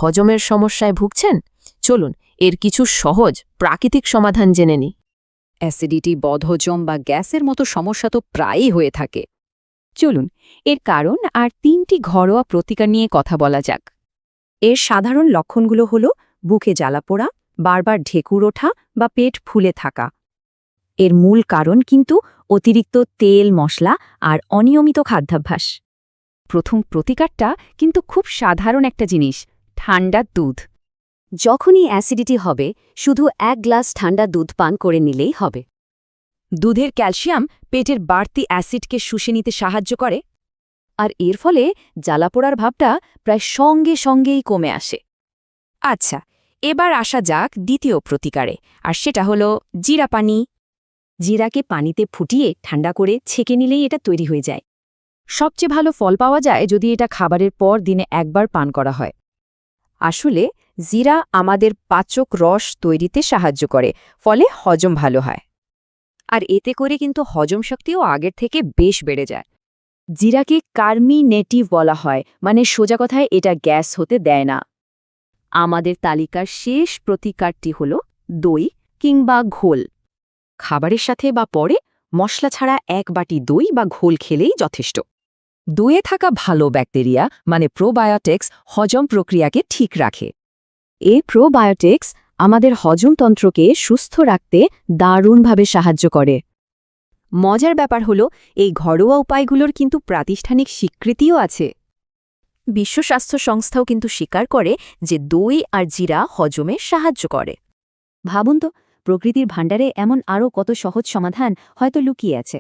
হজমের সমস্যায় ভুগছেন? চলুন এর কিছু সহজ প্রাকৃতিক সমাধান জেনে নিই। অ্যাসিডিটি, বদহজম বা গ্যাসের মতো সমস্যা তো প্রায়ই হয়ে থাকে। চলুন এর কারণ আর 3টি ঘরোয়া প্রতিকার নিয়ে কথা বলা যাক। এর সাধারণ লক্ষণগুলো হলো বুকে জ্বালাপোড়া, বারবার ঢেকুর ওঠা বা পেট ফুলে থাকা। এর মূল কারণ কিন্তু অতিরিক্ত তেল, মশলা আর অনিয়মিত খাদ্যাভ্যাস। প্রথম প্রতিকারটা কিন্তু খুব সাধারণ একটা জিনিস, ঠান্ডা দুধ। যখনই অ্যাসিডিটি হবে, শুধু 1 গ্লাস ঠান্ডা দুধ পান করে নিলেই হবে। দুধের ক্যালসিয়াম পেটের বাড়তি অ্যাসিডকে শুষে নিতে সাহায্য করে, আর এর ফলে জ্বালাপোড়ার ভাবটা প্রায় সঙ্গে সঙ্গেই কমে আসে। আচ্ছা, এবার আসা যাক দ্বিতীয় প্রতিকারে, আর সেটা হলো জিরা পানি। জিরাকে পানিতে ফুটিয়ে ঠান্ডা করে ছেঁকে নিলেই এটা তৈরি হয়ে যায়। সবচেয়ে ভালো ফল পাওয়া যায় যদি এটা খাবারের পর দিনে একবার পান করা হয়। আসলে জিরা আমাদের পাচক রস তৈরিতে সাহায্য করে, ফলে হজম ভালো হয়। আর এতে করে কিন্তু হজম শক্তিও আগের থেকে বেশ বেড়ে যায়। জিরাকে কার্মিনেটিভ বলা হয়, মানে সোজা কথায় এটা গ্যাস হতে দেয় না। আমাদের তালিকার শেষ প্রতিকারটি হল দই কিংবা ঘোল। খাবারের সাথে বা পরে মশলা ছাড়া 1 বাটি দই বা ঘোল খেলেই যথেষ্ট। দইয়ে থাকা ভালো ব্যাকটেরিয়া মানে প্রোবায়োটিক্স হজম প্রক্রিয়াকে ঠিক রাখে। এই প্রোবায়োটিক্স আমাদের হজমতন্ত্রকে সুস্থ রাখতে দারুণভাবে সাহায্য করে। মজার ব্যাপার হলো এই ঘরোয়া উপায়গুলোর কিন্তু প্রাতিষ্ঠানিক স্বীকৃতিও আছে। বিশ্ব স্বাস্থ্য সংস্থাও কিন্তু স্বীকার করে যে দই আর জিরা হজমে সাহায্য করে। ভাবুন তো, প্রকৃতির ভাণ্ডারে এমন আরও কত সহজ সমাধান হয়তো লুকিয়ে আছে।